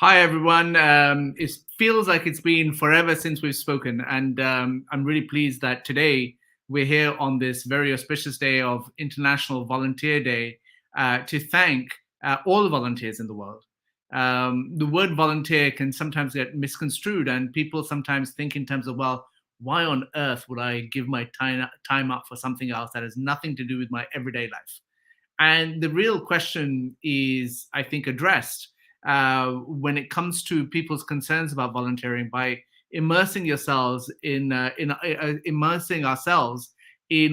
Hi, everyone. It feels like it's been forever since we've spoken, and I'm really pleased that today we're here on this very auspicious day of International Volunteer Day to thank all the volunteers in the world. The word volunteer can sometimes get misconstrued, and people sometimes think in terms of, well, why on earth would I give my time up for something else that has nothing to do with my everyday life? And the real question is, I think, addressed when it comes to people's concerns about volunteering by immersing ourselves in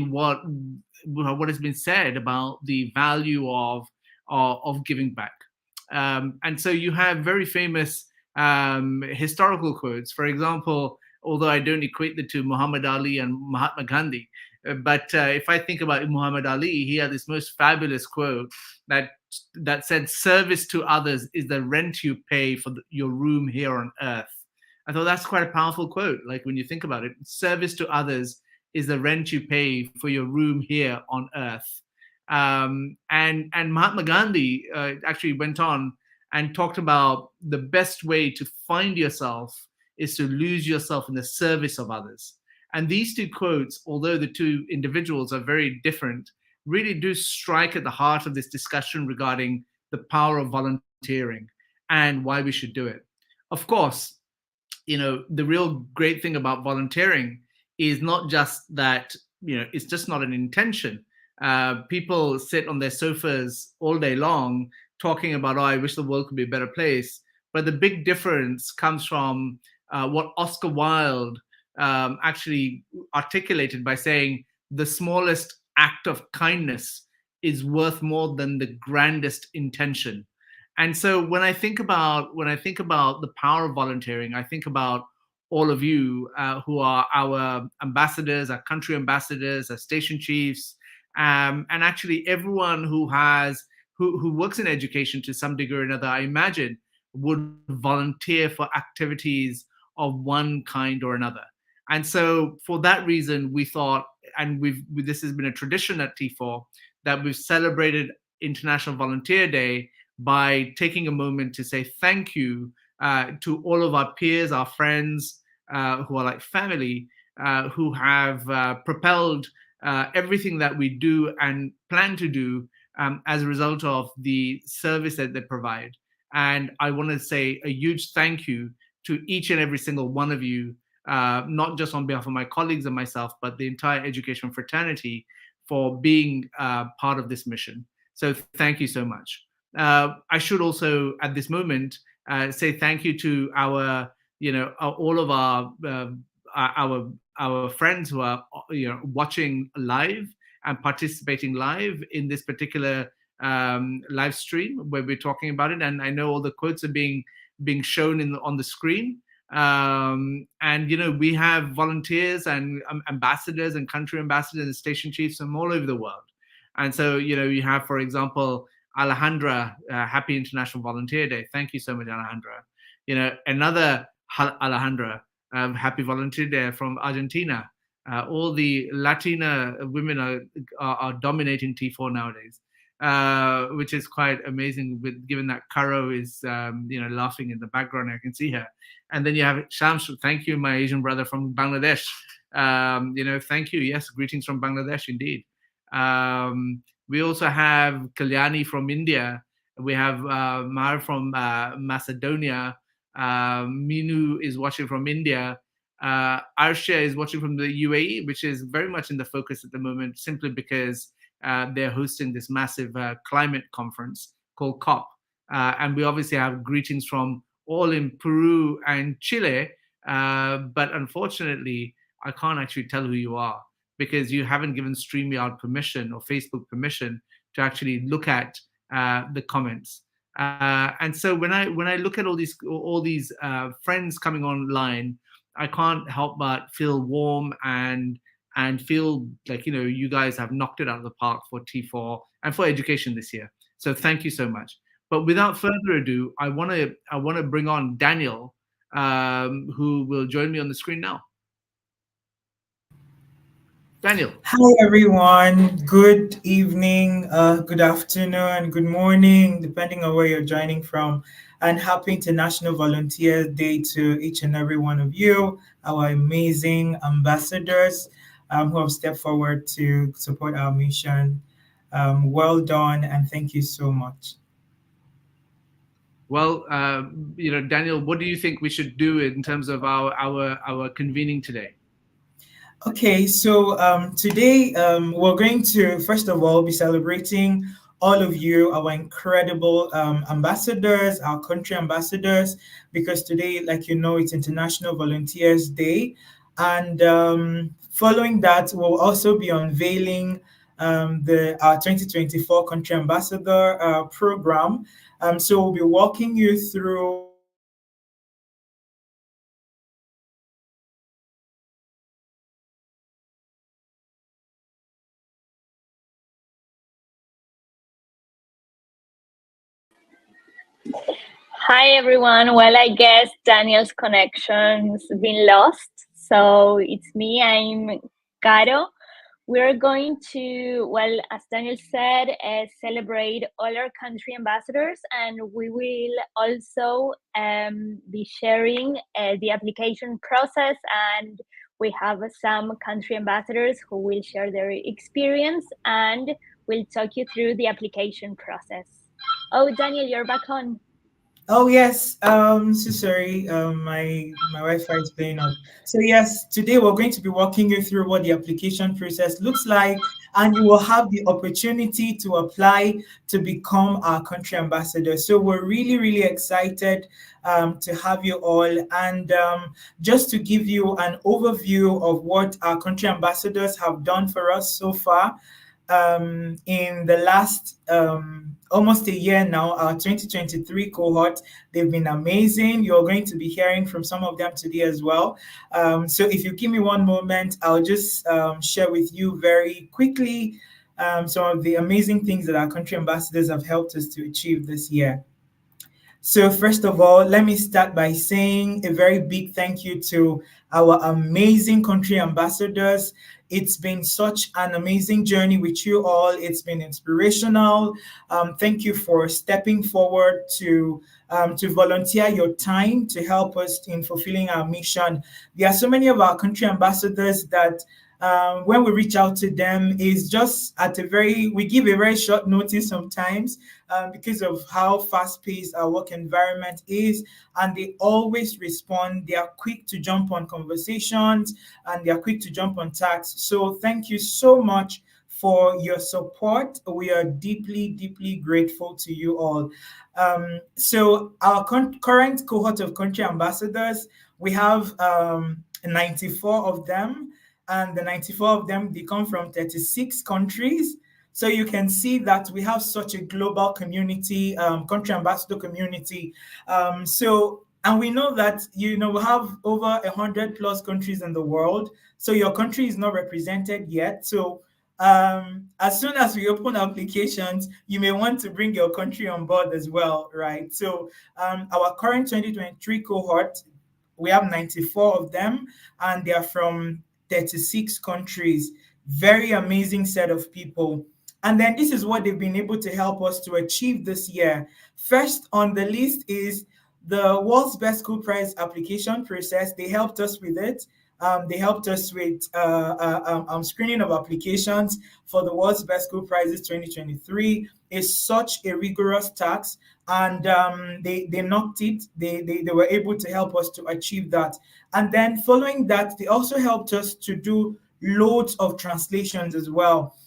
what has been said about the value of giving back. And so you have very famous historical quotes. For example, although I don't equate the two, Muhammad Ali and Mahatma Gandhi, but if I think about Muhammad Ali, he had this most fabulous quote that said, "Service to others is the rent you pay for your room here on earth." I thought that's quite a powerful quote. Like when you think about it, service to others is the rent you pay for your room here on earth. And Mahatma Gandhi actually went on and talked about the best way to find yourself is to lose yourself in the service of others. And these two quotes, although the two individuals are very different, really do strike at the heart of this discussion regarding the power of volunteering and why we should do it. Of course, the real great thing about volunteering is not just that, it's just not an intention. People sit on their sofas all day long talking about, oh, I wish the world could be a better place. But the big difference comes from what Oscar Wilde actually articulated by saying the smallest act of kindness is worth more than the grandest intention. And so when I think about the power of volunteering, I think about all of you who are our ambassadors, our country ambassadors, our station chiefs, and actually everyone who works in education to some degree or another. I imagine would volunteer for activities of one kind or another. And so for that reason, we thought, and this has been a tradition at T4, that we've celebrated International Volunteer Day by taking a moment to say thank you to all of our peers, our friends, who are like family, who have propelled everything that we do and plan to do as a result of the service that they provide. And I want to say a huge thank you to each and every single one of you, not just on behalf of my colleagues and myself, but the entire education fraternity for being part of this mission. So thank you so much. I should also, at this moment, say thank you to all of our friends who are watching live and participating live in this particular live stream where we're talking about it. And I know all the quotes are being shown on the screen. And we have volunteers and ambassadors and country ambassadors and station chiefs from all over the world. And so you have, for example, Alejandra, happy International Volunteer Day. Thank you so much, Alejandra. Another Alejandra, happy Volunteer Day from Argentina. All the Latina women are dominating T4 nowadays, which is quite amazing. Given that Caro is laughing in the background, I can see her. And then you have Shams. Thank you, my Asian brother from Bangladesh. Thank you. Yes, greetings from Bangladesh, indeed. We also have Kalyani from India. We have Mar from Macedonia. Minu is watching from India. Arsha is watching from the UAE, which is very much in the focus at the moment, simply because they're hosting this massive climate conference called COP. And we obviously have greetings from all in Peru and Chile. But unfortunately, I can't actually tell who you are, because you haven't given StreamYard permission or Facebook permission to actually look at the comments. And so when I look at all these friends coming online, I can't help but feel warm and feel like you guys have knocked it out of the park for T4 and for education this year. So thank you so much. But without further ado, I want to bring on Daniel, who will join me on the screen now. Daniel. Hi everyone. Good evening, good afternoon, good morning, depending on where you're joining from. and happy International Volunteer Day to each and every one of you, our amazing ambassadors who have stepped forward to support our mission. Well done, and thank you so much. Well, Daniel, what do you think we should do in terms of our convening today? Okay, so today we're going to, first of all, be celebrating all of you, our incredible ambassadors, our country ambassadors, because today, like you know, it's International Volunteers Day. And following that, we'll also be unveiling the our 2024 Country Ambassador program. So we'll be walking you through Hi everyone. Well, I guess Daniel's connection's been lost. So it's me, I'm Caro. We're going to, well, as Daniel said, celebrate all our country ambassadors, and we will also be sharing the application process. And we have some country ambassadors who will share their experience and will talk you through the application process. Oh, Daniel, you're back on. Oh yes, so sorry, my Wi-Fi is playing up. So yes, today we're going to be walking you through what the application process looks like, and you will have the opportunity to apply to become our country ambassador. So we're really, really excited to have you all, and just to give you an overview of what our country ambassadors have done for us so far in the last almost a year now, our 2023 cohort. They've been amazing. You're going to be hearing from some of them today as well. So if you give me one moment, I'll just share with you very quickly some of the amazing things that our country ambassadors have helped us to achieve this year. So, first of all, let me start by saying a very big thank you to our amazing country ambassadors. It's been such an amazing journey with you all. It's been inspirational. Thank you for stepping forward to volunteer your time to help us in fulfilling our mission. There are so many of our country ambassadors that when we reach out to them is just at a very we give a very short notice sometimes because of how fast paced our work environment is, and they always respond. They are quick to jump on conversations, and they are quick to jump on tasks. So thank you so much for your support. We are deeply, deeply grateful to you all. So our current cohort of country ambassadors, we have 94 of them, and the 94 of them, they come from 36 countries. So you can see that we have such a global community, country ambassador community. And we know that, we have over 100 plus countries in the world. So your country is not represented yet. So as soon as we open applications, you may want to bring your country on board as well, right? So our current 2023 cohort, we have 94 of them, and they are from 36 countries. Very amazing set of people. And then this is what they've been able to help us to achieve this year. First on the list is the World's Best School Prize application process. They helped us with it. They helped us with screening of applications for the World's Best School Prizes 2023. It's such a rigorous task, and they knocked it. They were able to help us to achieve that. And then following that, they also helped us to do loads of translations as well.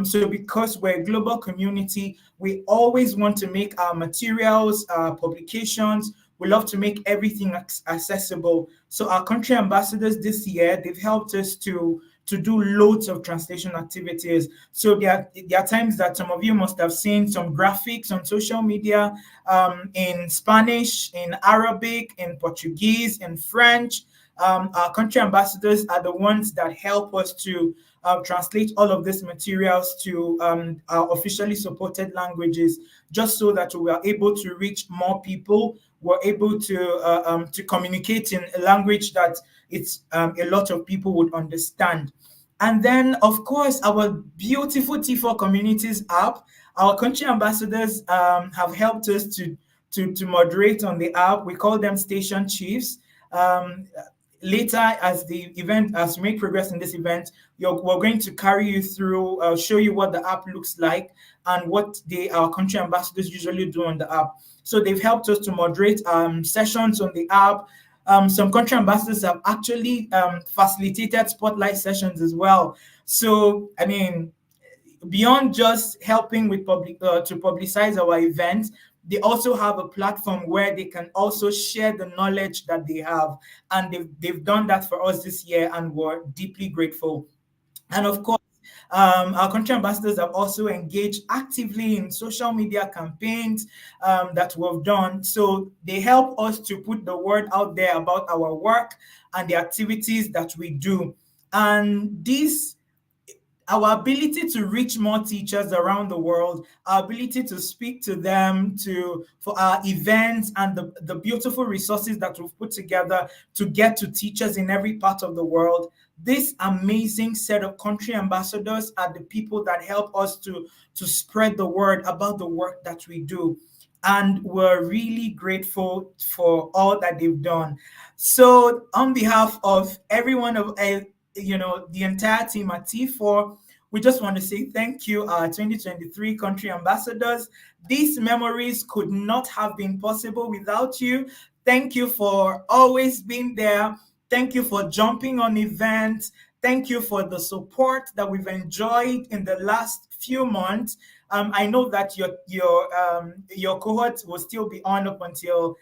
So because we're a global community, we always want to make our materials, our publications, we love to make everything accessible. So our country ambassadors this year, they've helped us to do loads of translation activities. So there are times that some of you must have seen some graphics on social media in Spanish, in Arabic, in Portuguese, in French. Our country ambassadors are the ones that help us to translate all of these materials to our officially supported languages, just so that we are able to reach more people. We're able to communicate in a language that it's a lot of people would understand. And then, of course, our beautiful T4 Communities app, our country ambassadors have helped us to moderate on the app. We call them station chiefs. Um, Later, as we make progress in this event, we're going to carry you through, show you what the app looks like and what our country ambassadors usually do on the app. So they've helped us to moderate sessions on the app. Some country ambassadors have actually facilitated spotlight sessions as well. So, I mean, beyond just helping with to publicize our events, they also have a platform where they can also share the knowledge that they have, and they've done that for us this year, and we're deeply grateful. And of course, our country ambassadors have also engaged actively in social media campaigns that we've done. So they help us to put the word out there about our work and the activities that we do. And these our ability to reach more teachers around the world, our ability to speak to them, for our events, and the beautiful resources that we've put together to get to teachers in every part of the world. This amazing set of country ambassadors are the people that help us to spread the word about the work that we do. And we're really grateful for all that they've done. So on behalf of everyone of the entire team at T4, we just want to say thank you, our 2023 country ambassadors. These memories could not have been possible without you. Thank you for always being there. Thank you for jumping on events. Thank you for the support that we've enjoyed in the last few months. I know that your cohort will still be on up until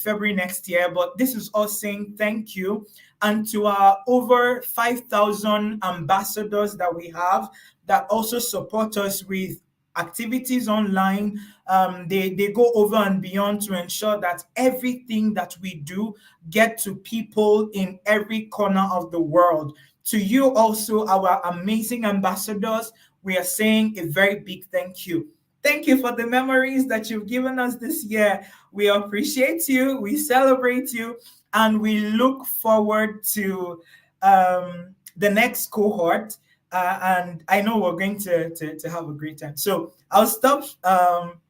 February next year, but this is us saying thank you. And to our over 5,000 ambassadors that we have that also support us with activities online. They go over and beyond to ensure that everything that we do get to people in every corner of the world. To you also, our amazing ambassadors, we are saying a very big thank you. Thank you for the memories that you've given us this year. We appreciate you, we celebrate you, and we look forward to the next cohort. And I know we're going to have a great time. So I'll stop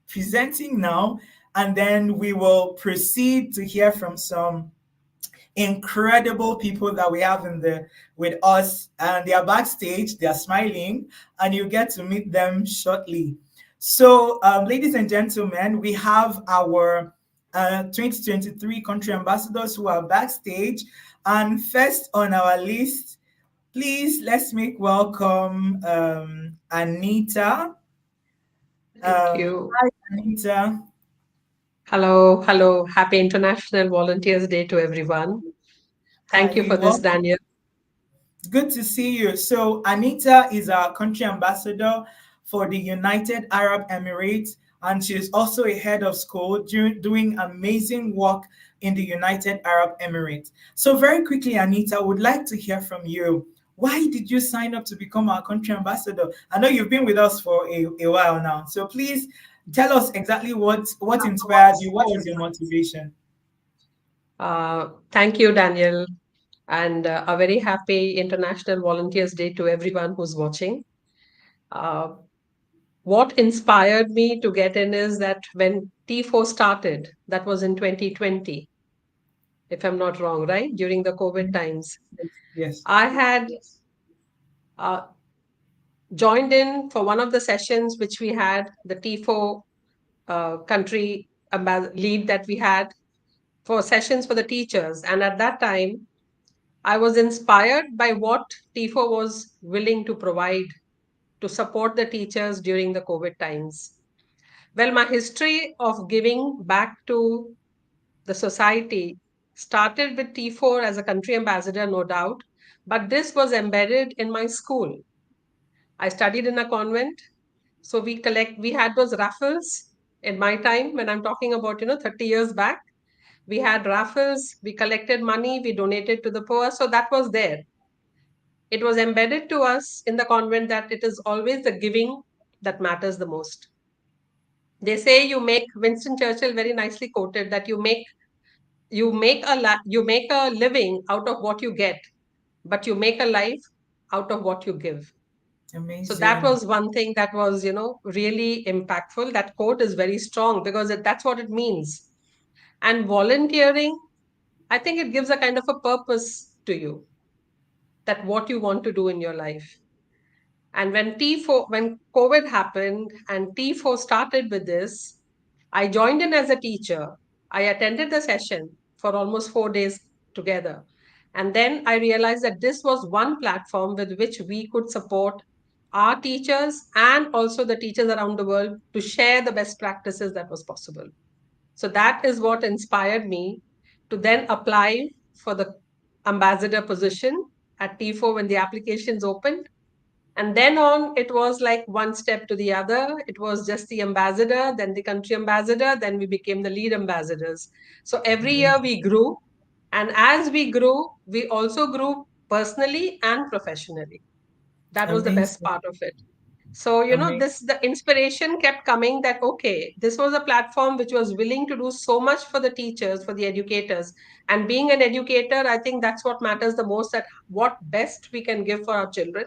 presenting now, and then we will proceed to hear from some incredible people that we have with us, and they are backstage, they are smiling, and you get to meet them shortly. So ladies and gentlemen, we have our 2023 country ambassadors who are backstage, and first on our list, please let's make welcome Anita. Thank you. Hi, Anita. Hello, hello. Happy International Volunteers Day to everyone. Thank you for this, Daniel. Good to see you. So Anita is our country ambassador for the United Arab Emirates, and she is also a head of school doing amazing work in the United Arab Emirates. So very quickly, Anita, I would like to hear from you. Why did you sign up to become our country ambassador? I know you've been with us for a while now. So please tell us exactly what inspired you. What was your motivation? Thank you, Daniel. And a very happy International Volunteers Day to everyone who's watching. What inspired me to get in is that when T4 started, that was in 2020, if I'm not wrong, right? During the COVID times. Yes. I had joined in for one of the sessions which we had, the T4 country lead that we had for sessions for the teachers. And at that time, I was inspired by what T4 was willing to provide to support the teachers during the COVID times. Well, my history of giving back to the society started with T4 as a country ambassador, no doubt, but this was embedded in my school. I studied in a convent, so we had those raffles in my time when I'm talking about, 30 years back. We had raffles, we collected money, we donated to the poor, so that was there. It was embedded to us in the convent that it is always the giving that matters the most. They say Winston Churchill very nicely quoted that you make a living out of what you get, but you make a life out of what you give. So that Amazing. was one thing that was, really impactful. That quote is very strong because that's what it means. And volunteering, I think it gives a kind of a purpose to you, that what you want to do in your life. And when COVID happened and T4 started with this, I joined in as a teacher. I attended the session for almost 4 days together. And then I realized that this was one platform with which we could support our teachers and also the teachers around the world to share the best practices that was possible. So that is what inspired me to then apply for the ambassador position at T4 when the applications opened. And then on, it was like one step to the other. It was just the ambassador, then the country ambassador, then we became the lead ambassadors. So every year we grew. And as we grew, we also grew personally and professionally. That was the best Amazing. part of it. So, Amazing. the inspiration kept coming that, okay, this was a platform which was willing to do so much for the teachers, for the educators. And being an educator, I think that's what matters the most, that what best we can give for our children,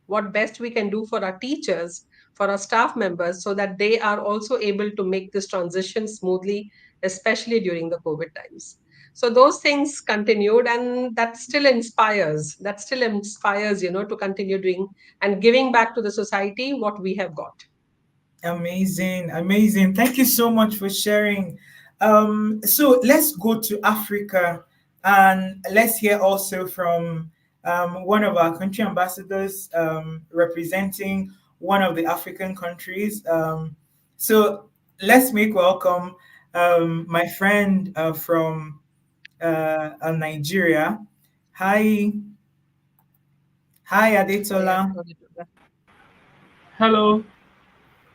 what best we can do for our teachers, for our staff members, so that they are also able to make this transition smoothly, especially during the COVID times. So those things continued, and that still inspires, to continue doing and giving back to the society what we have got. Amazing, amazing. Thank you so much for sharing. So let's go to Africa and let's hear also from one of our country ambassadors representing one of the African countries. So let's make welcome my friend from Nigeria. Hi, hi Oh, yeah. Adetola. Hello.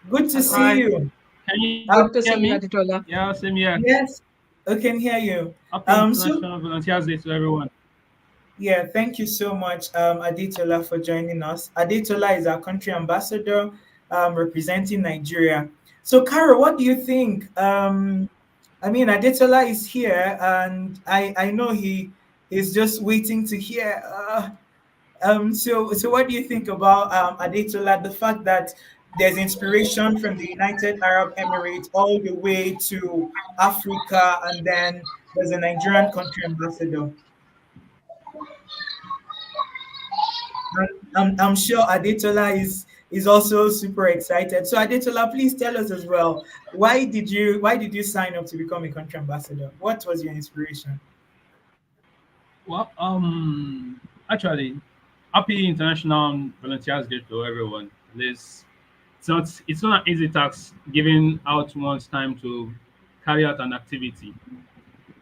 Good to Hello. see Hi. you. Can you hear Good me? to see you, Aditola. Yeah, same here. Yes, I can hear you. Happy So International Volunteers Day to everyone. yeah, thank you so much, Adetola, for joining us. Adetola is our country ambassador representing Nigeria. So, Caro, what do you think? I mean, Adetola is here, and I know he is just waiting to hear. So what do you think about Adetola? The fact that there's inspiration from the United Arab Emirates all the way to Africa, and then there's a Nigerian country ambassador. I'm sure Adetola is also super excited. So Adetola, please tell us as well. Why did you sign up to become a country ambassador? What was your inspiration? Well, actually, happy International Volunteers Day to everyone. It's not an easy task giving out one's time to carry out an activity.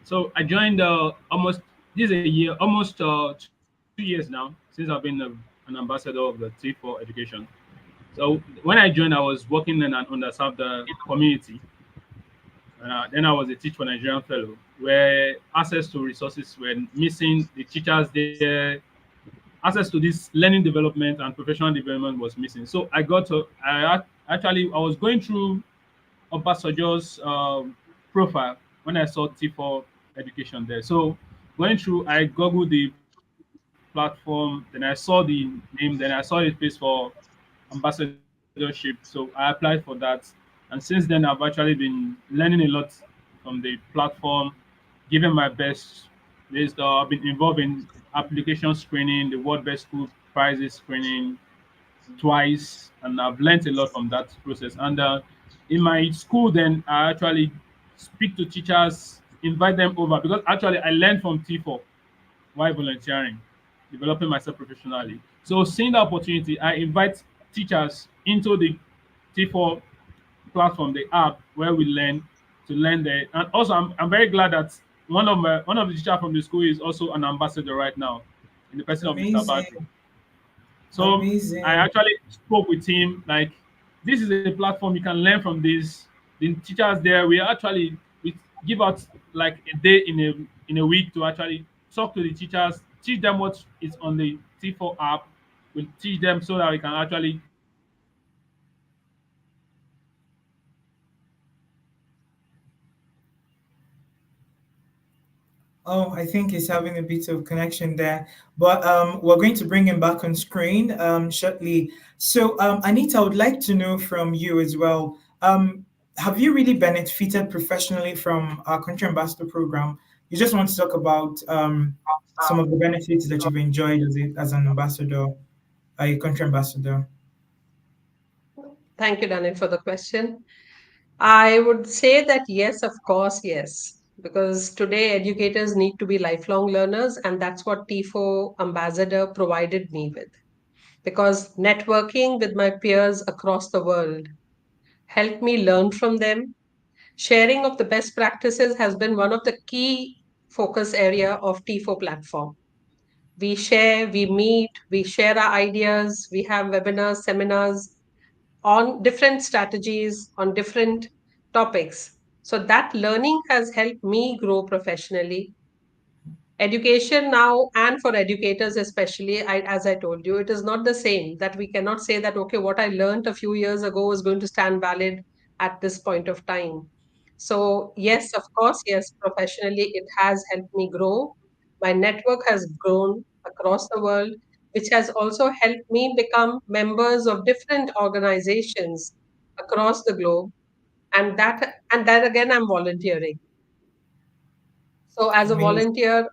So I joined almost this is a year, almost 2 years now since I've been an ambassador of the T4 Education. So when I joined, I was working in an underserved community. Then I was a Teach for Nigerian fellow, where access to resources were missing. The teachers there, access to this learning development and professional development was missing. So I was going through Obasanjo's profile when I saw T4 education there. So going through, I googled the platform, then I saw the name, then I saw the space for ambassadorship. So I applied for that, and since then I've actually been learning a lot from the platform, giving my best. I've been involved in application screening, the World Best School prizes screening twice, and I've learned a lot from that process. And in my school, then I actually speak to teachers, invite them over because actually I learned from T4 while volunteering, developing myself professionally. So seeing the opportunity, I invite teachers into the T4 platform, the app where we learn to learn there. And also, I'm very glad that one of the teachers from the school is also an ambassador right now, in the person of Mr. Badru. Amazing, So I amazing. actually spoke with him like, this is a platform you can learn from this. The teachers there, we give out like a day in a week to actually talk to the teachers, teach them what is on the T4 app. We teach them so that we can actually Oh, I think he's having a bit of connection there, but we're going to bring him back on screen shortly. So, Anita, I would like to know from you as well. Have you really benefited professionally from our country ambassador program? You just want to talk about some of the benefits that you've enjoyed as an ambassador, a country ambassador. Thank you, Daniel, for the question. I would say that yes, of course, yes. Because today educators need to be lifelong learners, and that's what TIFO Ambassador provided me with. Because networking with my peers across the world helped me learn from them. Sharing of the best practices has been one of the key focus area of TIFO platform. We share, we meet, we share our ideas, we have webinars, seminars on different strategies, on different topics. So that learning has helped me grow professionally. Education now, and for educators especially, as I told you, it is not the same, that we cannot say that okay, what I learned a few years ago is going to stand valid at this point of time. So yes, of course, yes, professionally it has helped me grow. My network has grown across the world, which has also helped me become members of different organizations across the globe, and that again I'm volunteering. So as a Amazing. volunteer,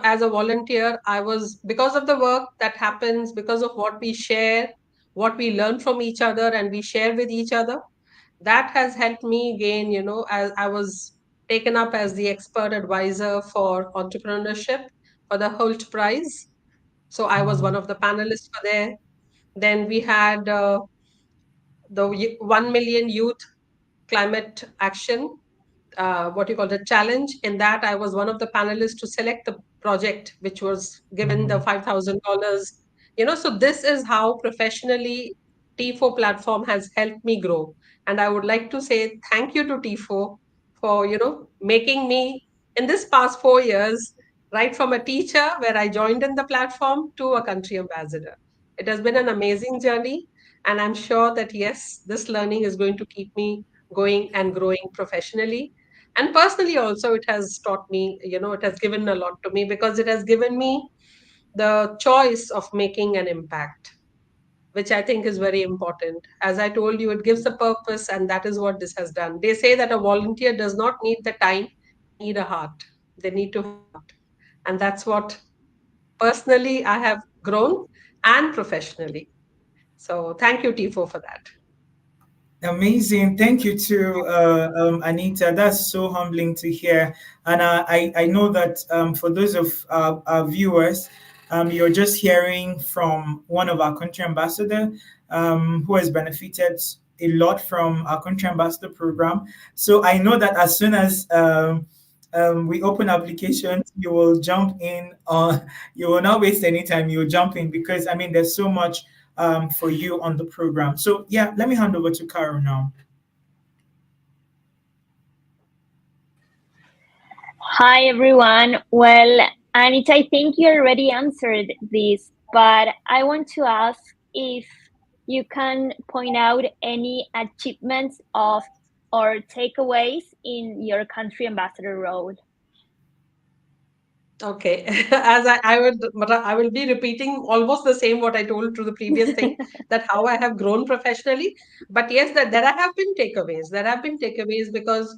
as a volunteer, I was, because of the work that happens, because of what we share, what we learn from each other and we share with each other, that has helped me gain, as I was taken up as the expert advisor for entrepreneurship for the Holt Prize. So I was one Wow. of the panelists for there. Then we had the 1 million youth climate action, what you call the challenge. In that, I was one of the panelists to select the project, which was given the Wow. $5,000. So this is how professionally T4 platform has helped me grow. And I would like to say thank you to T4 for, making me in this past 4 years, right from a teacher where I joined in the platform to a country ambassador. It has been an amazing journey. And I'm sure that, yes, this learning is going to keep me going and growing professionally. And personally also, it has taught me, it has given a lot to me because it has given me the choice of making an impact, which I think is very important. As I told you, it gives a purpose, and that is what this has done. They say that a volunteer does not need the time, they need a heart. They need to have a heart. And that's what personally I have grown and professionally. So thank you, Tifo, for that. Amazing. Thank you to Anita. That's so humbling to hear. And I know that for those of our viewers, you're just hearing from one of our country ambassador who has benefited a lot from our country ambassador program. So I know that as soon as we open applications, you will jump in. You will not waste any time. You'll jump in because I mean, there's so much for you on the program. So yeah, let me hand over to Carol now. Hi, everyone. Well, Anita, I think you already answered this, but I want to ask if you can point out any achievements of or takeaways in your country ambassador role. Okay, as I will be repeating almost the same what I told to the previous thing, that how I have grown professionally. But yes, that there have been takeaways. There have been takeaways because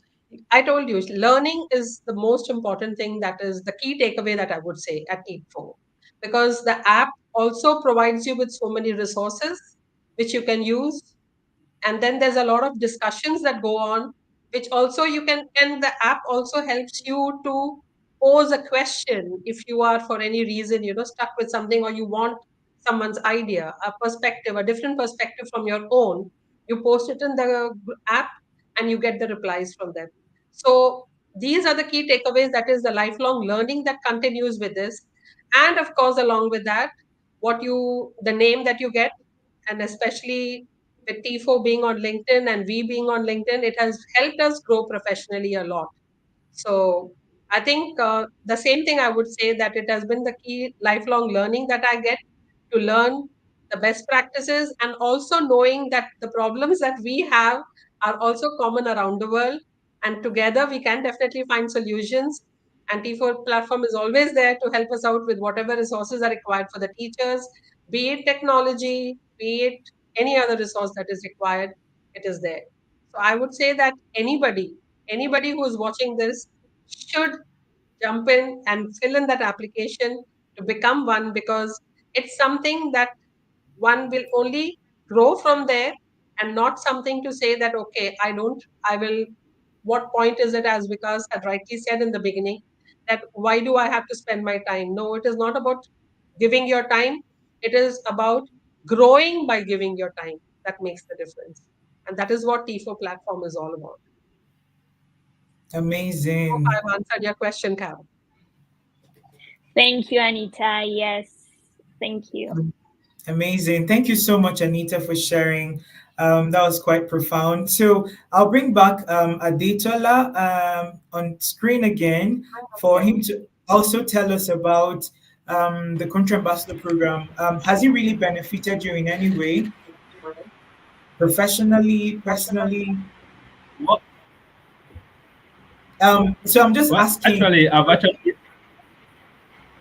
I told you learning is the most important thing. That is the key takeaway that I would say at Need4, because the app also provides you with so many resources which you can use, and then there's a lot of discussions that go on, which also you can, and the app also helps you to pose a question if you are for any reason stuck with something, or you want someone's idea, a perspective, a different perspective from your own. You post it in the app and you get the replies from them. So these are the key takeaways, that is the lifelong learning that continues with this. And of course, along with that, the name that you get, and especially with T4 being on LinkedIn and we being on LinkedIn, it has helped us grow professionally a lot. So I think the same thing I would say, that it has been the key lifelong learning that I get to learn the best practices, and also knowing that the problems that we have are also common around the world. And together we can definitely find solutions. And T4 platform is always there to help us out with whatever resources are required for the teachers, be it technology, be it any other resource that is required, it is there. So I would say that anybody who is watching this should jump in and fill in that application to become one, because it's something that one will only grow from there, and not something to say that, okay, I will, what point is it, as Vikas had rightly said in the beginning, that why do I have to spend my time? No, it is not about giving your time. It is about growing by giving your time. That makes the difference. And that is what T4 platform is all about. Hope Amazing. I've answered your question, Carol. Thank you, Anita. Yes, thank you. Amazing. Thank you so much, Anita, for sharing. That was quite profound. So I'll bring back Adetola on screen again for him to also tell us about the Country Ambassador Program. Has it really benefited you in any way, professionally, personally? Well, So I'm just well, asking. I've actually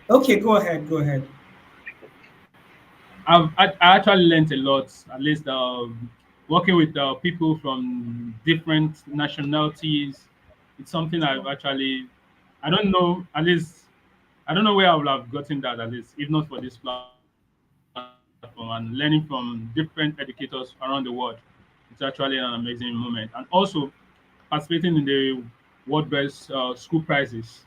Okay, go ahead. Go ahead. I actually learned a lot. At least working with people from different nationalities, it's something I've actually, I don't know, at least I don't know where I would have gotten that, at least if not for this platform, and learning from different educators around the world. It's actually an amazing moment. And also participating in the World Best School Prizes.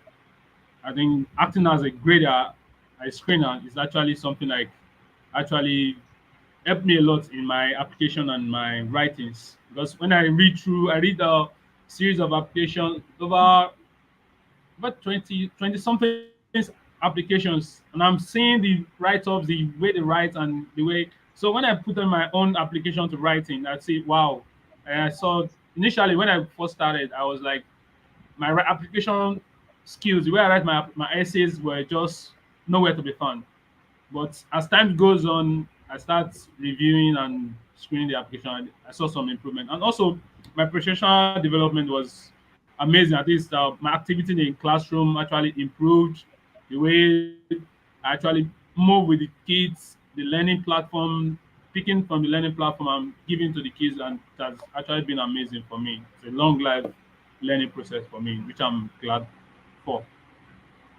I think acting as a grader, a screener, is actually something like actually helped me a lot in my application and my writings. Because when I read a series of applications over about 20 something applications, and I'm seeing the write-ups, the way they write, and the way. So when I put on my own application to writing, I see, wow. And I saw initially when I first started, I was like, my application skills, the way I write my essays were just nowhere to be found. But as time goes on, I start reviewing and screening the application. I saw some improvement, and also my professional development was amazing. At least my activity in the classroom actually improved. The way I actually move with the kids, the learning platform, picking from the learning platform and giving to the kids, and that's actually been amazing for me. It's a long life learning process for me, which I'm glad for.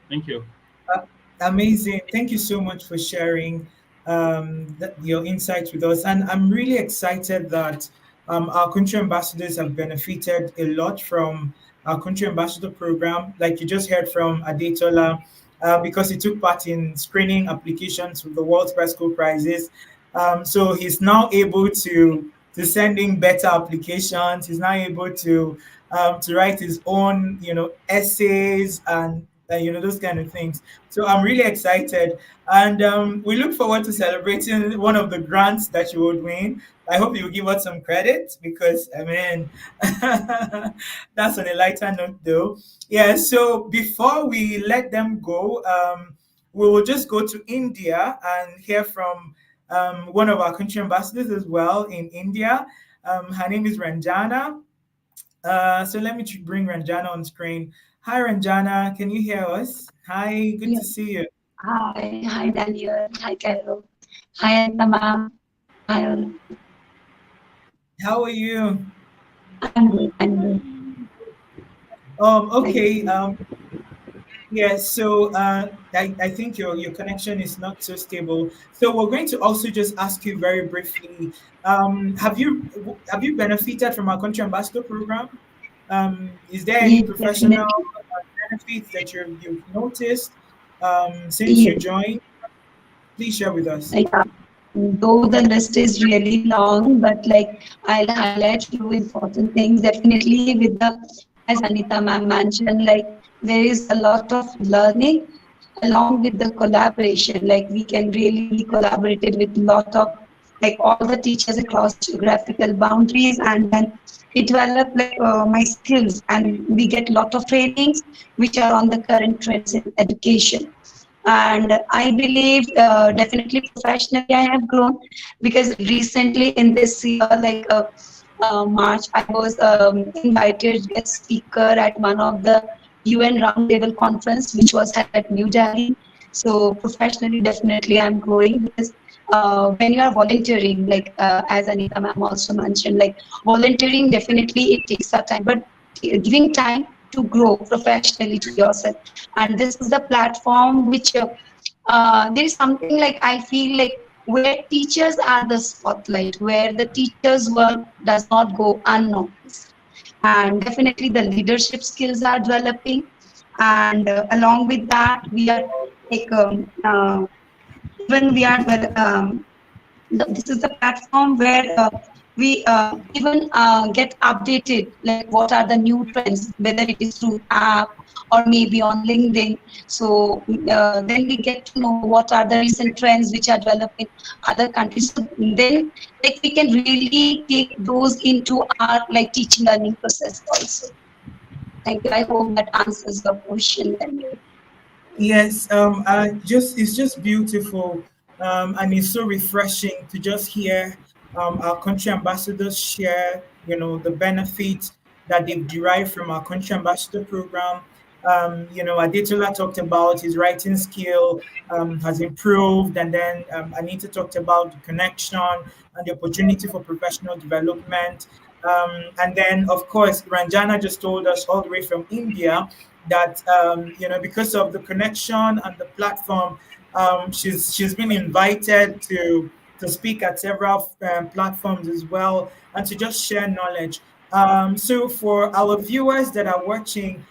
Thank you. Uh, Amazing. Thank you so much for sharing your insights with us. And I'm really excited that our country ambassadors have benefited a lot from our country ambassador program. Like you just heard from Adetola, because he took part in screening applications for the World's Best School Prizes. So he's now able to send in better applications. He's now able to write his own, essays and those kind of things. So I'm really excited, and we look forward to celebrating one of the grants that you would win. I hope you give us some credit because I mean, that's on a lighter note, though. Yeah. So before we let them go, we will just go to India and hear from one of our country ambassadors as well in India. Her name is Ranjana. So let me bring Ranjana on screen. Hi, Ranjana. Can you hear us? Hi, good to Yes. see you. Hi Daniel. Hi Carol. Hi Anita ma'am. Hi all. How are you? I'm good. I'm good. Thank Okay. you. Yeah, so I think your connection is not so stable. So we're going to also just ask you very briefly, have you benefited from our country ambassador program? Is there any Yes, professional definitely. benefits that you've noticed since you Yes. joined? Please share with us. Like though the list is really long, but like I'll highlight few important things. Definitely with the, as Anita ma'am mentioned, like there is a lot of learning along with the collaboration. Like we can really be collaborated with lot of like all the teachers across geographical boundaries, and then it develop like my skills, and we get lot of trainings which are on the current trends in education. And I believe definitely professionally I have grown, because recently in this year, like March, I was invited guest speaker at one of the UN Roundtable Conference, which was held at New Delhi. So professionally, definitely I'm growing because when you are volunteering, like as Anita ma'am also mentioned, like volunteering definitely it takes a time, but giving time to grow professionally to yourself, and this is the platform which there is something like I feel like where teachers are the spotlight, where the teachers' work does not go unnoticed, and definitely the leadership skills are developing, and along with that we are like even we are well, this is the platform where we even get updated like what are the new trends, whether it is through app or maybe on LinkedIn. So then we get to know what are the recent trends which are developing other countries, so then like we can really take those into our like teaching learning process also. Thank you. I hope that answers your question, Daniel. Yes, it's just beautiful, and it's so refreshing to just hear our country ambassadors share, the benefits that they've derived from our country ambassador program. Adetola talked about his writing skill has improved, and then Anita talked about the connection and the opportunity for professional development. And then, of course, Ranjana just told us all the way from India that because of the connection and the platform, she's been invited to speak at several platforms as well, and to just share knowledge. So for our viewers that are watching,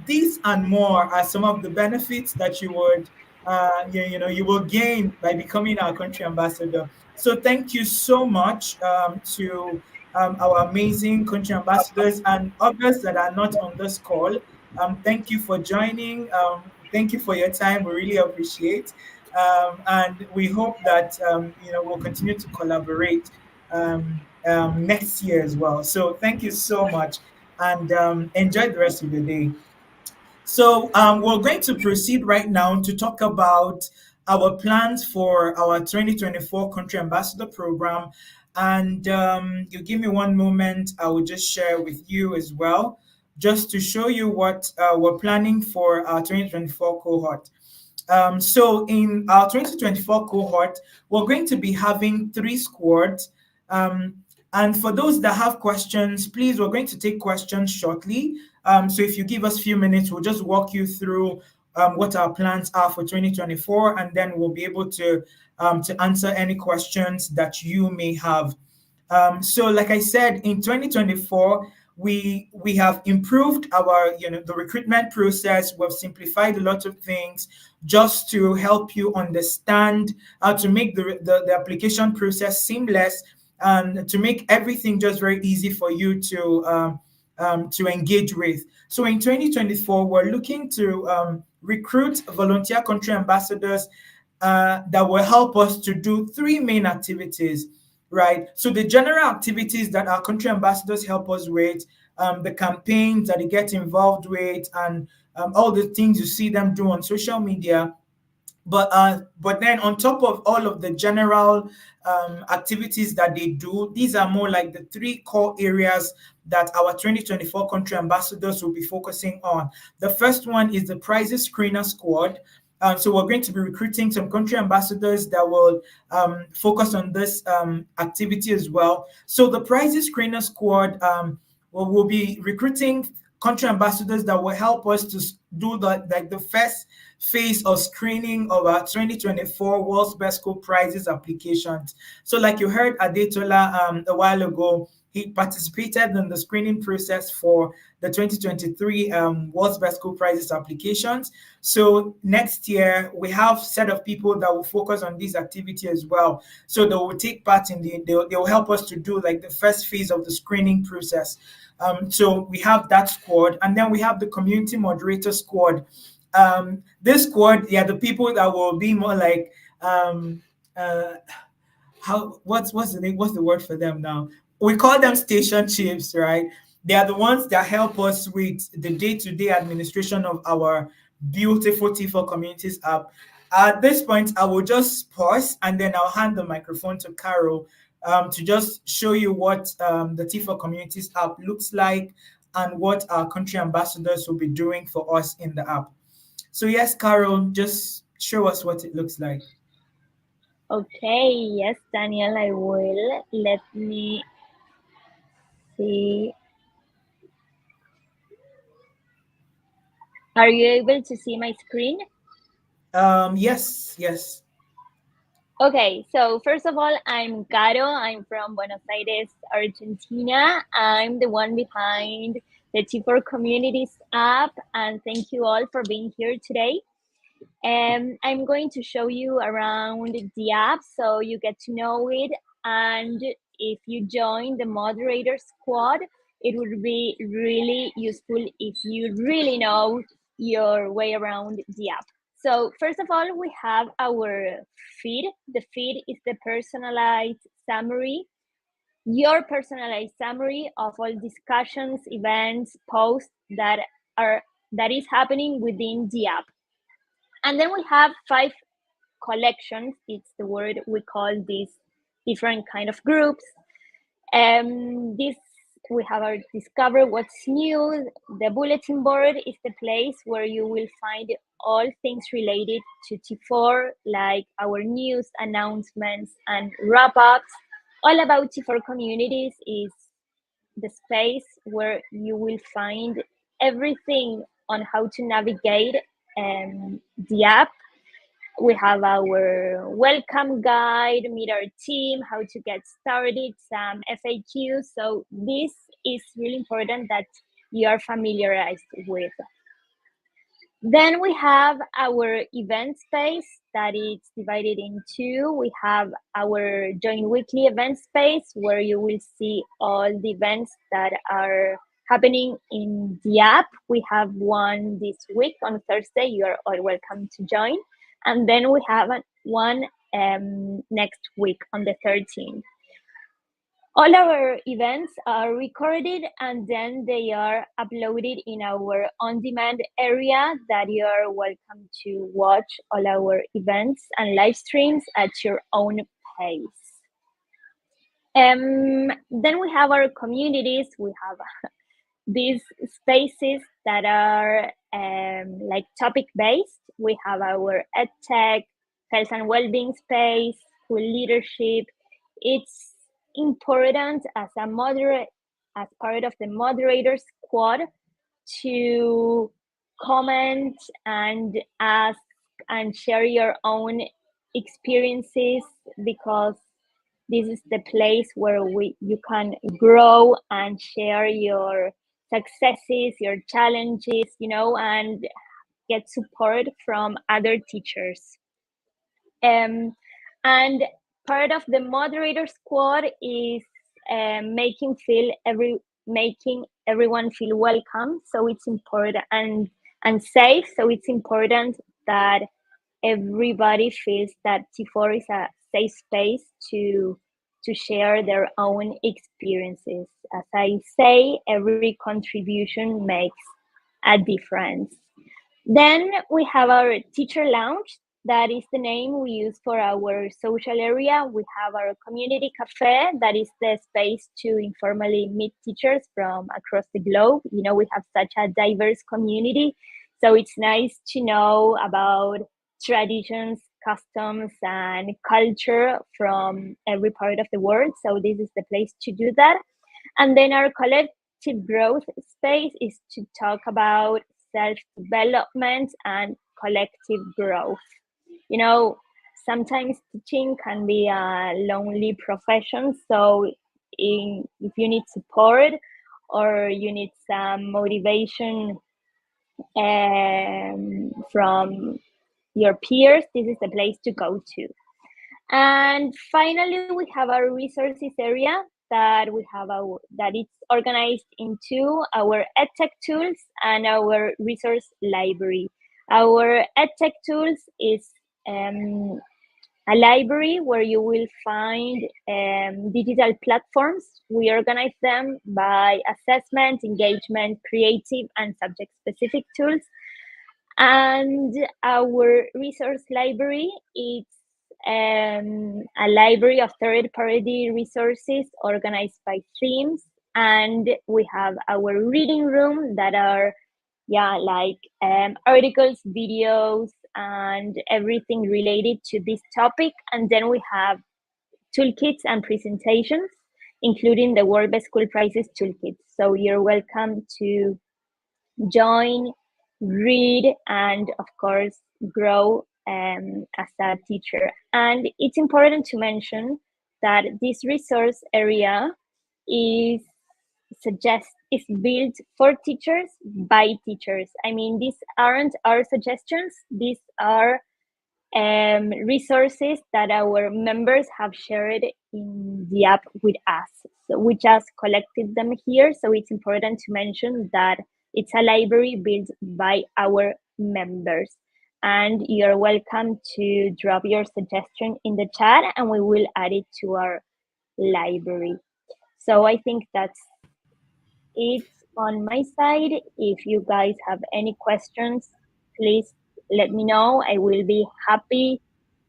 these and more are some of the benefits that you would you will gain by becoming our country ambassador. So thank you so much to our amazing country ambassadors and others that are not on this call. Thank you for joining. Thank you for your time. We really appreciate, and we hope that we'll continue to collaborate next year as well. So thank you so much, and enjoy the rest of your day. So we're going to proceed right now to talk about our plans for our 2024 Country Ambassador Program. And you give me one moment, I will just share with you as well, just to show you what we're planning for our 2024 cohort. So in our 2024 cohort, we're going to be having 3 squads. And for those that have questions, please, we're going to take questions shortly. So if you give us a few minutes, we'll just walk you through what our plans are for 2024, and then we'll be able to answer any questions that you may have. So like I said, in 2024, we have improved our the recruitment process. We've simplified a lot of things just to help you understand how to make the application process seamless, and to make everything just very easy for you to engage with. So in 2024, we're looking to recruit volunteer country ambassadors that will help us to do 3 main activities, right? So the general activities that our country ambassadors help us with, the campaigns that they get involved with, and all the things you see them do on social media. But then on top of all of the general activities that they do, these are more like the 3 core areas that our 2024 country ambassadors will be focusing on. The first one is the prizes screener squad. So we're going to be recruiting some country ambassadors that will focus on this activity as well. So the prizes screener squad, we'll be recruiting country ambassadors that will help us to do the first phase of screening of our 2024 World's Best School Prizes applications. So like you heard Adetola a while ago, he participated in the screening process for the 2023 World's Best School Prizes applications. So next year, we have a set of people that will focus on this activity as well. So they will take part in they will help us to do like the first phase of the screening process. So we have that squad, and then we have the community moderator squad. This squad, the people that will be more like what's the name? What's the word for them now? We call them station chiefs, right? They are the ones that help us with the day-to-day administration of our beautiful T4 Communities app. At this point, I will just pause, and then I'll hand the microphone to Carol to just show you what the T4 Communities app looks like, and what our country ambassadors will be doing for us in the app. So yes, Carol, just show us what it looks like. Okay, yes, Daniel, I will. Let me see. Are you able to see my screen? Yes, yes. Okay, so first of all, I'm Caro. I'm from Buenos Aires, Argentina. I'm the one behind the T4 Communities app, and thank you all for being here today. I'm going to show you around the app so you get to know it, and if you join the moderator squad, it would be really useful if you really know your way around the app. So first of all, we have our feed. The feed is the personalized summary, your personalized summary of all discussions, events, posts that is happening within the app. And then we have 5 collections. It's the word we call these different kind of groups. This we have our discover what's new. The bulletin board is the place where you will find all things related to T4, like our news, announcements, and wrap-ups. All about T4 communities is the space where you will find everything on how to navigate the app. We have our welcome guide, meet our team, how to get started, some FAQs. So this is really important that you are familiarized with. Then we have our event space that is divided in 2. We have our join weekly event space where you will see all the events that are happening in the app. We have one this week on Thursday. You are all welcome to join. And then we have one next week on the 13th. All our events are recorded and then they are uploaded in our on-demand area that you are welcome to watch all our events and live streams at your own pace. Then we have our communities. We have these spaces that are like topic-based. We have our EdTech, health and well-being space, school leadership. It's important as part of the moderator squad to comment and ask and share your own experiences, because this is the place where you can grow and share your successes, your challenges, and get support from other teachers. And part of the moderator squad is making everyone feel welcome. So it's important and safe. So it's important that everybody feels that T4 is a safe space to share their own experiences. As I say, every contribution makes a difference. Then we have our teacher lounge. That is the name we use for our social area. We have our community cafe. That is the space to informally meet teachers from across the globe. We have such a diverse community. So it's nice to know about traditions, customs, and culture from every part of the world. So this is the place to do that. And then our collective growth space is to talk about self-development and collective growth. Sometimes teaching can be a lonely profession. So if you need support or you need some motivation from your peers, this is the place to go to. And finally, we have our resources area that it's organized into our EdTech tools and our resource library. Our EdTech tools is a library where you will find digital platforms. We organize them by assessment, engagement, creative, and subject-specific tools. And our resource library is a library of third-party resources organized by themes. And we have our reading room that are, yeah, like articles, videos, and everything related to this topic. And then we have toolkits and presentations, including the World Best School Prizes toolkit. So you're welcome to join, read, and of course, grow as a teacher. And it's important to mention that this resource area is is built for teachers by teachers. I mean, these aren't our suggestions. These are resources that our members have shared in the app with us. So we just collected them here. So it's important to mention that it's a library built by our members. And you're welcome to drop your suggestion in the chat and we will add it to our library. So I think that's it on my side. If you guys have any questions, please let me know. I will be happy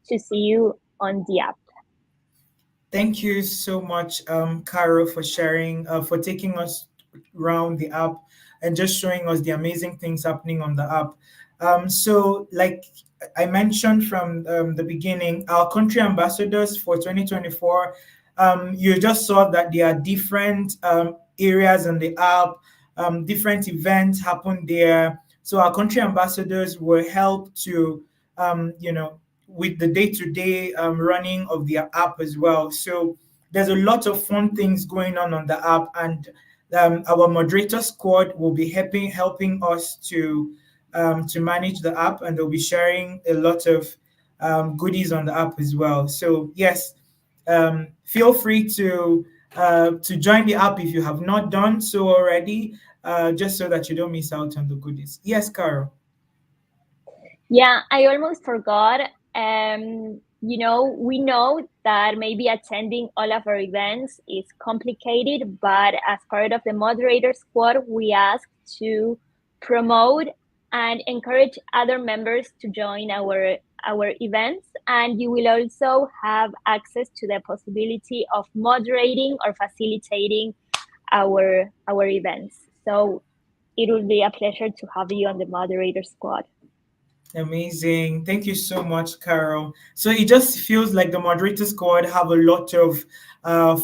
to see you on the app. Thank you so much, Caro, for sharing, for taking us around the app and just showing us the amazing things happening on the app. So, like I mentioned from the beginning, our country ambassadors for 2024, you just saw that there are different areas on the app, different events happen there. So our country ambassadors will help to, with the day-to-day running of the app as well. So there's a lot of fun things going on the app, and our moderator squad will be helping us to manage the app, and they'll be sharing a lot of goodies on the app as well. So yes, feel free to join the app if you have not done so already, just so that you don't miss out on the goodies. Yes, Carol. Yeah, I almost forgot. We know that maybe attending all of our events is complicated, but as part of the moderator squad, we ask to promote and encourage other members to join our events, and you will also have access to the possibility of moderating or facilitating our events. So it will be a pleasure to have you on the moderator squad. Amazing. Thank you so much, Carol. So it just feels like the moderator squad have a lot of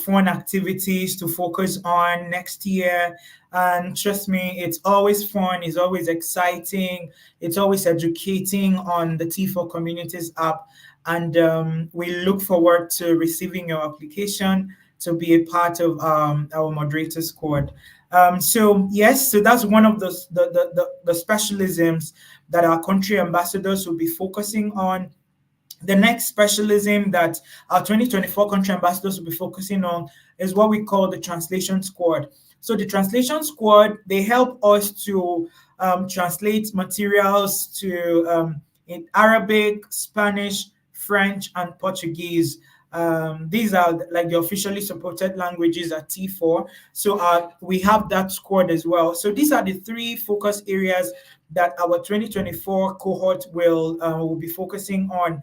fun activities to focus on next year. And trust me, it's always fun, it's always exciting, it's always educating on the T4 Communities app. And we look forward to receiving your application to be a part of our moderator squad. So yes, so that's one of the specialisms that our country ambassadors will be focusing on. The next specialism that our 2024 country ambassadors will be focusing on is what we call the translation squad. So the translation squad, they help us to translate materials to in Arabic, Spanish, French, and Portuguese. These are like the officially supported languages at T4. So we have that squad as well. So these are the three focus areas that our 2024 cohort will be focusing on.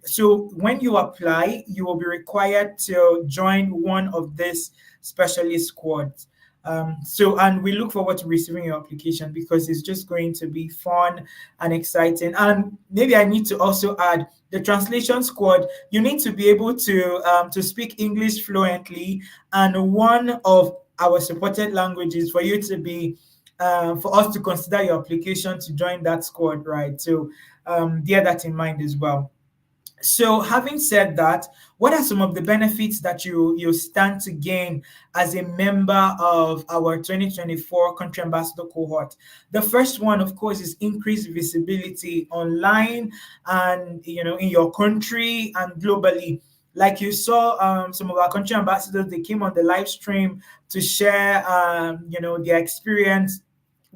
So when you apply, you will be required to join one of these specialist squads. And we look forward to receiving your application because it's just going to be fun and exciting. And maybe I need to also add the translation squad. You need to be able to speak English fluently, and one of our supported languages for you to be for us to consider your application to join that squad, right? So bear that in mind as well. So having said that, what are some of the benefits that you stand to gain as a member of our 2024 country ambassador cohort? The first one, of course, is increased visibility online and in your country and globally. Like you saw, some of our country ambassadors, they came on the live stream to share their experience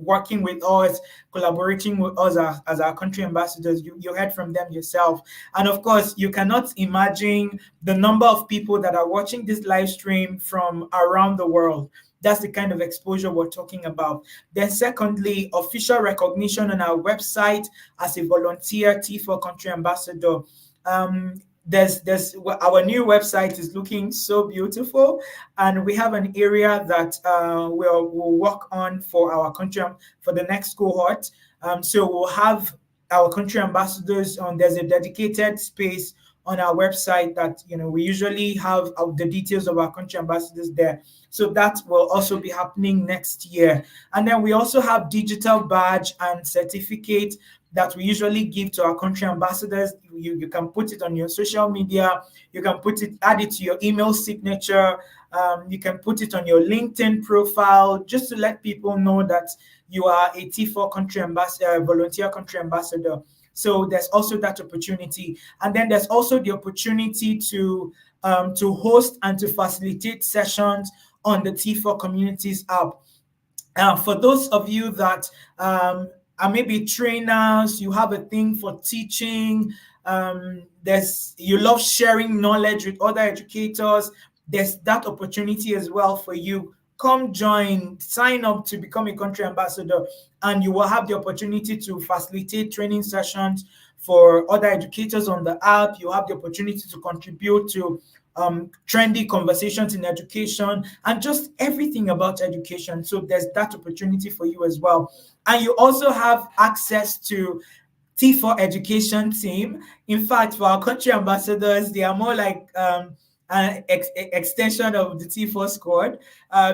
working with us, collaborating with us as our country ambassadors. You heard from them yourself. And of course, you cannot imagine the number of people that are watching this live stream from around the world. That's the kind of exposure we're talking about. Then secondly, official recognition on our website as a volunteer T4 country ambassador. there's our new website is looking so beautiful, and we have an area that we'll work on for our country for the next cohort. So we'll have our country ambassadors on. There's a dedicated space on our website that we usually have the details of our country ambassadors there. So that will also be happening next year. And then we also have digital badge and certificate that we usually give to our country ambassadors. You can put it on your social media. You can add it to your email signature. You can put it on your LinkedIn profile, just to let people know that you are a T4 country ambassador, volunteer country ambassador. So there's also that opportunity. And then there's also the opportunity to host and to facilitate sessions on the T4 Communities app. For those of you that are maybe trainers, you have a thing for teaching, you love sharing knowledge with other educators, there's that opportunity as well for you. Come join, sign up to become a country ambassador, and you will have the opportunity to facilitate training sessions for other educators on the app. You have the opportunity to contribute to trendy conversations in education and just everything about education. So there's that opportunity for you as well. And you also have access to T4 education team. In fact, for our country ambassadors, they are more like an extension of the T4 squad,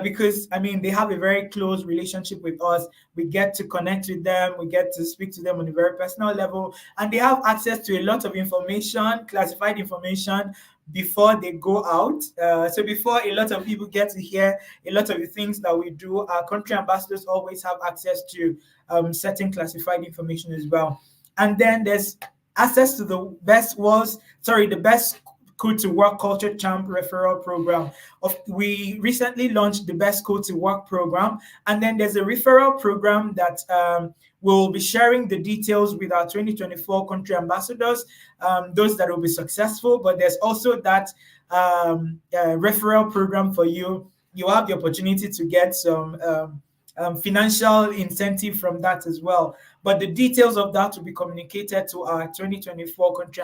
because they have a very close relationship with us. We get to connect with them, we get to speak to them on a very personal level, and they have access to a lot of information, classified information, before they go out. So before a lot of people get to hear a lot of the things that we do, our country ambassadors always have access to certain classified information as well. And then there's access to the best Code to Work Culture Champ referral program. We recently launched the best Code to Work program, and then there's a referral program that we'll be sharing the details with our 2024 country ambassadors, those that will be successful. But there's also that referral program for you. You have the opportunity to get some financial incentive from that as well. But the details of that will be communicated to our 2024 country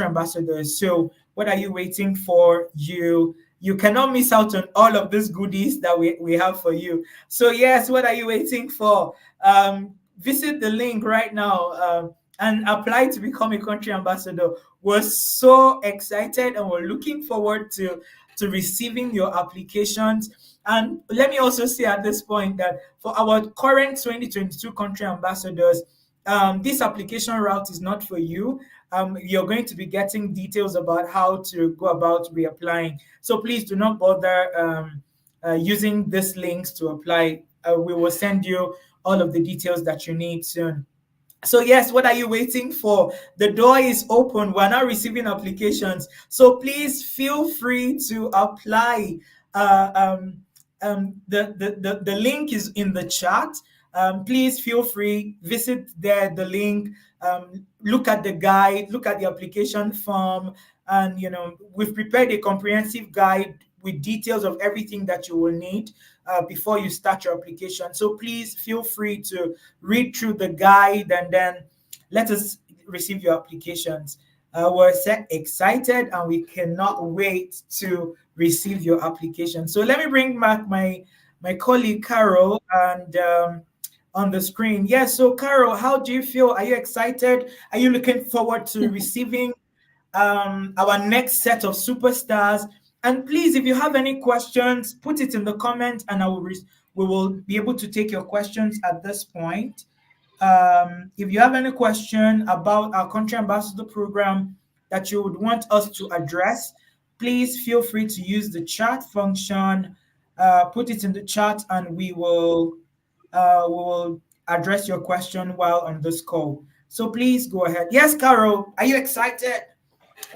ambassadors. So what are you waiting for? You cannot miss out on all of these goodies that we have for you. So yes, what are you waiting for? Visit the link right now and apply to become a country ambassador. We're so excited and we're looking forward to receiving your applications. And let me also say at this point that for our current 2022 country ambassadors, this application route is not for you. You're going to be getting details about how to go about reapplying. So please do not bother using these links to apply. We will send you all of the details that you need soon. So yes, what are you waiting for? The door is open. We're now receiving applications. So please feel free to apply. The link is in the chat. Please feel free, visit the link, look at the guide, look at the application form, and we've prepared a comprehensive guide with details of everything that you will need before you start your application. So please feel free to read through the guide and then let us receive your applications. We're excited and we cannot wait to receive your application. So let me bring back my colleague Carol and on the screen. Yes, so Carol, how do you feel? Are you excited? Are you looking forward to receiving our next set of superstars? And please, if you have any questions, put it in the comment and we will be able to take your questions at this point. If you have any question about our country ambassador program that you would want us to address, please feel free to use the chat function. Put it in the chat and we will address your question while on this call. So please go ahead. Yes, Carol, are you excited?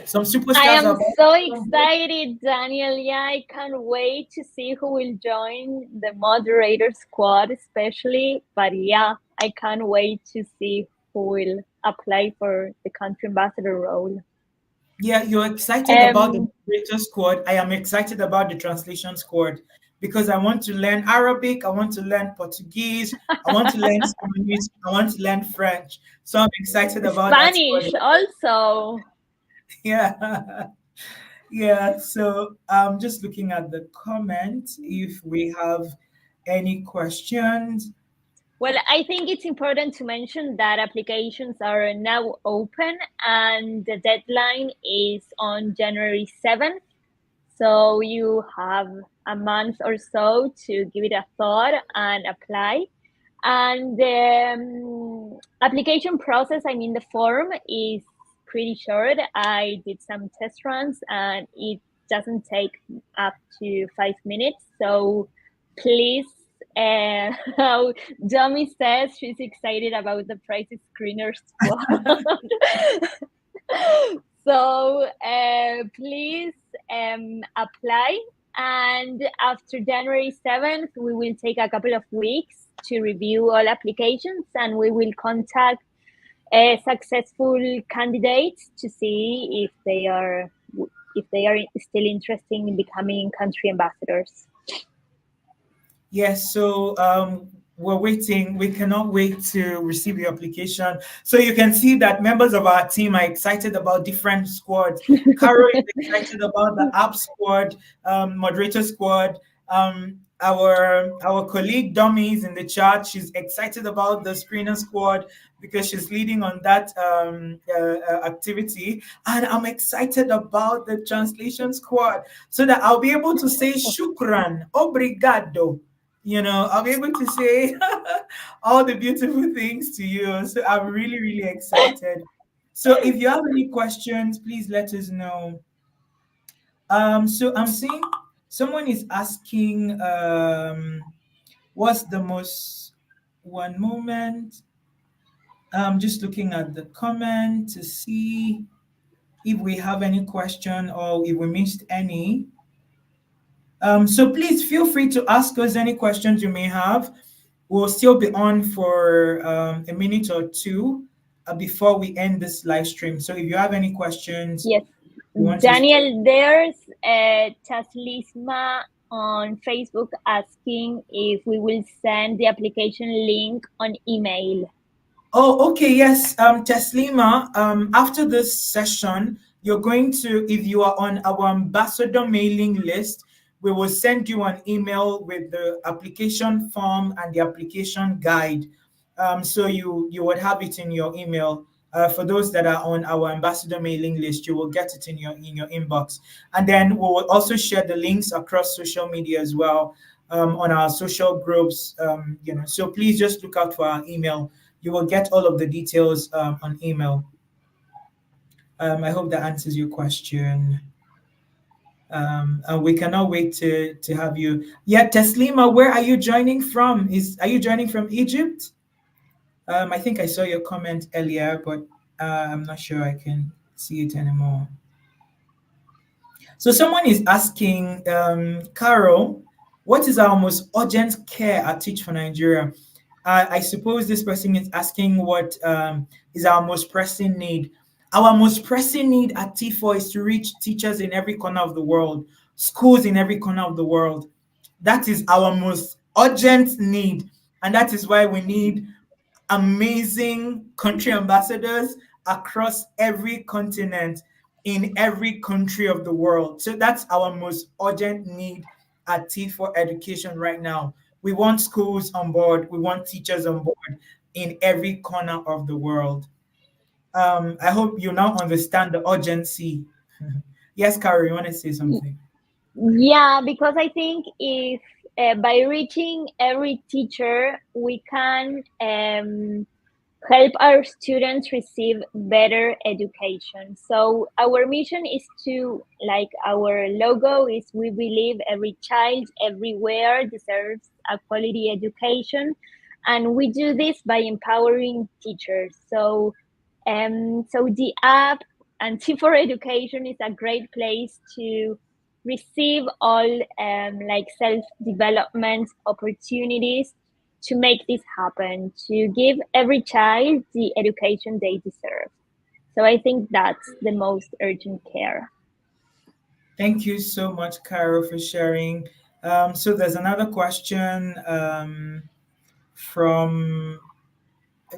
Some superstars. I am so excited, Daniel. Yeah, I can't wait to see who will join the moderator squad, especially. But yeah, I can't wait to see who will apply for the country ambassador role. Yeah, you're excited about the moderator squad. I am excited about the translation squad because I want to learn Arabic, I want to learn Portuguese, I want to learn Spanish, I want to learn French. So I'm excited about Spanish that also. Yeah. Yeah, so I'm just looking at the comments if we have any questions. Well, I think it's important to mention that applications are now open and the deadline is on January 7th. So you have a month or so to give it a thought and apply. And the application process, I mean, the form is pretty short. I did some test runs and it doesn't take up to 5 minutes. So please, how Domi says she's excited about the price screener squad. So please apply. And after January 7th, we will take a couple of weeks to review all applications and we will contact successful candidates to see if they are still interested in becoming country ambassadors. Yes, so we're waiting. We cannot wait to receive your application. So you can see that members of our team are excited about different squads. Carol is excited about the app squad, moderator squad. Our colleague Dummy is in the chat. She's excited about the screener squad because she's leading on that activity. And I'm excited about the translation squad so that I'll be able to say shukran, obrigado. I'll be able to say all the beautiful things to you. So I'm really, really excited. So if you have any questions, please let us know. So I'm seeing someone is asking, what's the most, one moment. I'm just looking at the comment to see if we have any question or if we missed any. So please feel free to ask us any questions you may have. We'll still be on for a minute or two before we end this live stream. So if you have any questions, yes, Daniel, there's Taslisma on Facebook asking if we will send the application link on email. Oh, okay, yes. Taslima, after this session, you're going to, if you are on our ambassador mailing list, we will send you an email with the application form and the application guide. So you would have it in your email. For those that are on our ambassador mailing list, you will get it in your inbox. And then we will also share the links across social media as well, on our social groups. So please just look out for our email. You will get all of the details on email. I hope that answers your question. And we cannot wait to have you. Yeah, Taslima, where are you joining from? Are you joining from Egypt? I think I saw your comment earlier, but I'm not sure I can see it anymore. So someone is asking, Carol, what is our most urgent care at Teach for Nigeria? I suppose this person is asking what is our most pressing need. Our most pressing need at T4 is to reach teachers in every corner of the world, schools in every corner of the world. That is our most urgent need. And that is why we need amazing country ambassadors across every continent in every country of the world. So that's our most urgent need at T4 Education right now. We want schools on board. We want teachers on board in every corner of the world. I hope you now understand the urgency. Yes, Carol, you want to say something? Yeah, because I think if by reaching every teacher, we can help our students receive better education. So our mission is to, like our logo is, we believe every child everywhere deserves a quality education. And we do this by empowering teachers. So the app and T4 Education is a great place to receive all like self-development opportunities to make this happen, to give every child the education they deserve. So I think that's the most urgent care. Thank you so much, Carol, for sharing. So there's another question from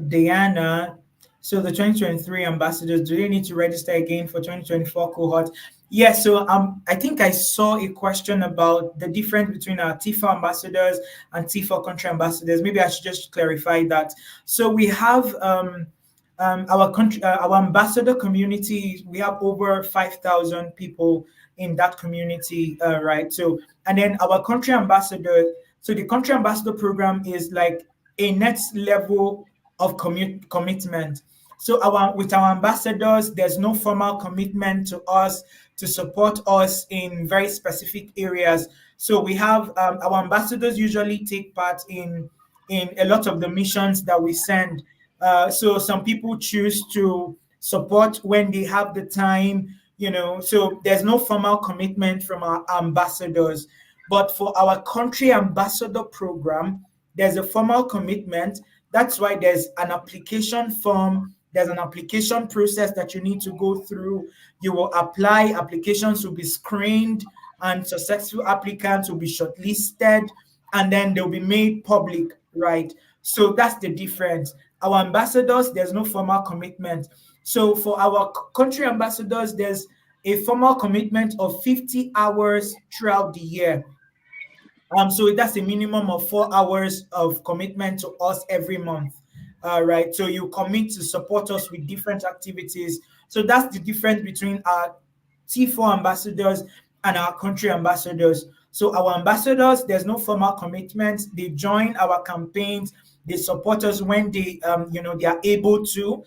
Diana. So the 2023 ambassadors, do they need to register again for 2024 cohort? Yes. So I think I saw a question about the difference between our T4 ambassadors and T4 country ambassadors. Maybe I should just clarify that. So we have our country, our ambassador community. We have over 5,000 people in that community, right? So, and then our country ambassador. So the country ambassador program is like a next level of commitment. So our with our ambassadors, there's no formal commitment to us to support us in very specific areas. So we have our ambassadors usually take part in a lot of the missions that we send. So some people choose to support when they have the time, you know. So there's no formal commitment from our ambassadors. But for our country ambassador program, there's a formal commitment. That's why there's an application form, there's an application process that you need to go through. You will apply, applications will be screened, and successful applicants will be shortlisted, and then they'll be made public, right? So that's the difference. Our ambassadors, there's no formal commitment. So for our country ambassadors, there's a formal commitment of 50 hours throughout the year. So that's a minimum of 4 hours of commitment to us every month. Right. So you commit to support us with different activities. So that's the difference between our T4 ambassadors and our country ambassadors. So our ambassadors, there's no formal commitment. They join our campaigns. They support us when they, they are able to.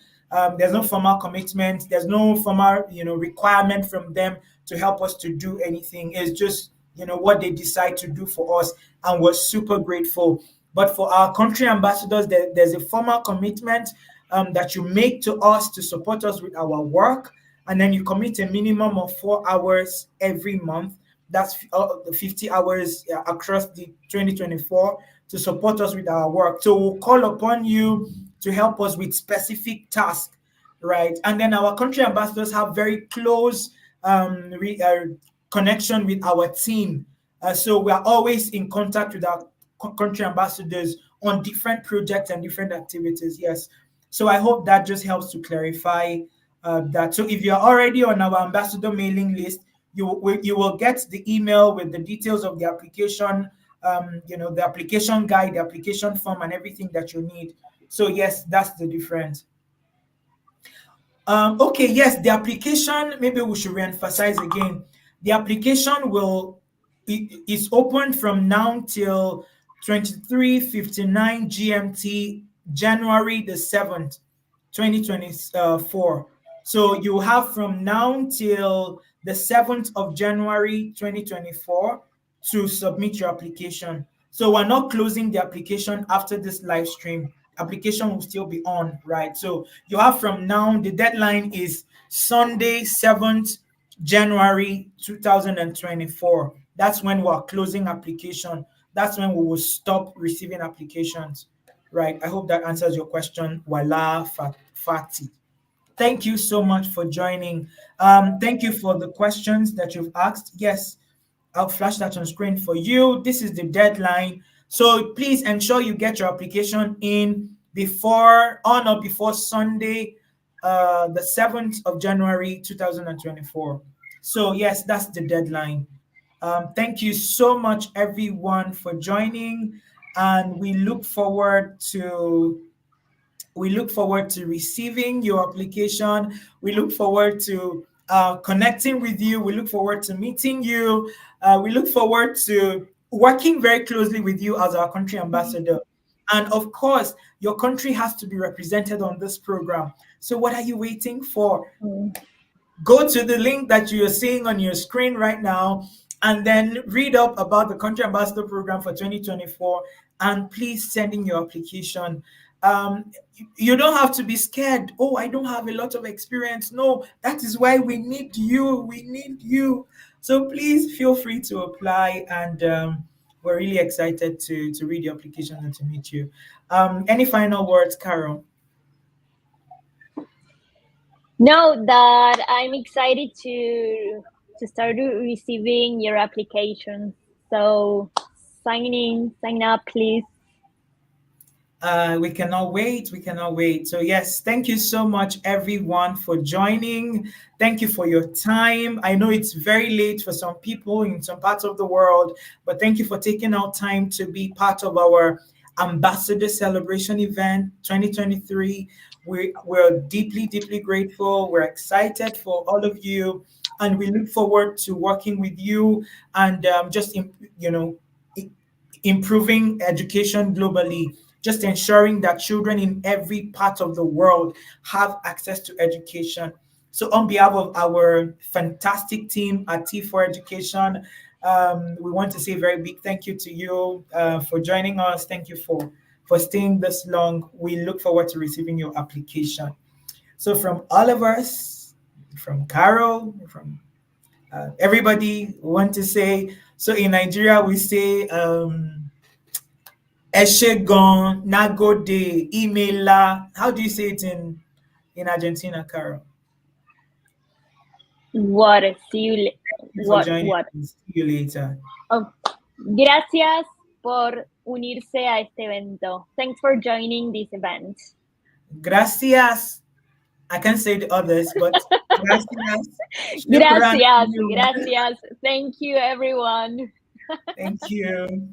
There's no formal commitment. There's no formal, requirement from them to help us to do anything. It's just, what they decide to do for us, and we're super grateful. But for our country ambassadors, there's a formal commitment that you make to us to support us with our work, and then you commit a minimum of 4 hours every month. That's the 50 hours across the 2024 to support us with our work. So we'll call upon you to help us with specific tasks, right? And then our country ambassadors have very close connection with our team. So we are always in contact with our country ambassadors on different projects and different activities. Yes. So I hope that just helps to clarify that. So if you're already on our ambassador mailing list, you will get the email with the details of the application, the application guide, the application form, and everything that you need. So yes, that's the difference. Okay, yes, the application, maybe we should reemphasize again. The application is open from now till 23:59 GMT, January the 7th, 2024. So you have from now till the 7th of January 2024 to submit your application. So we're not closing the application after this live stream. Application will still be on, right? So you have from now, the deadline is Sunday, 7th January 2024. That's when we're closing application. That's when we will stop receiving applications, right? I hope that answers your question, Wala Fati. Thank you so much for joining. Thank you for the questions that you've asked. Yes, I'll flash that on screen for you. This is the deadline. So please ensure you get your application in before Sunday, the 7th of January 2024. So yes, that's the deadline. Thank you so much, everyone, for joining, and we look forward to receiving your application. We look forward to connecting with you. We look forward to meeting you. We look forward to working very closely with you as our country ambassador. And of course, your country has to be represented on this program. So what are you waiting for? Go to the link that you're seeing on your screen right now, and then read up about the Country Ambassador Program for 2024, and please send in your application. You don't have to be scared. Oh, I don't have a lot of experience. No, that is why we need you. We need you. So please feel free to apply, and we're really excited to read your application and to meet you. Any final words, Carol? No, that I'm excited to start receiving your application. So sign up, please. We cannot wait. We cannot wait. So, yes, thank you so much, everyone, for joining. Thank you for your time. I know it's very late for some people in some parts of the world, but thank you for taking out time to be part of our Ambassador Celebration event 2023. We're deeply, deeply grateful. We're excited for all of you, and we look forward to working with you and improving education globally, just ensuring that children in every part of the world have access to education. So, on behalf of our fantastic team at T4 Education, we want to say a very big thank you to you for joining us. Thank you for staying this long. We look forward to receiving your application. So, from all of us, from Carol, from everybody, we want to say, so in Nigeria, we say, Eshegon, Nagode, Imela. How do you say it in Argentina, Carol? What? See you. Thank you for joining What? us. See you later. Oh, gracias por unirse a este evento. Thanks for joining this event. Gracias. I can't say the others, but gracias. Gracias, gracias. Thank you, everyone. Thank you.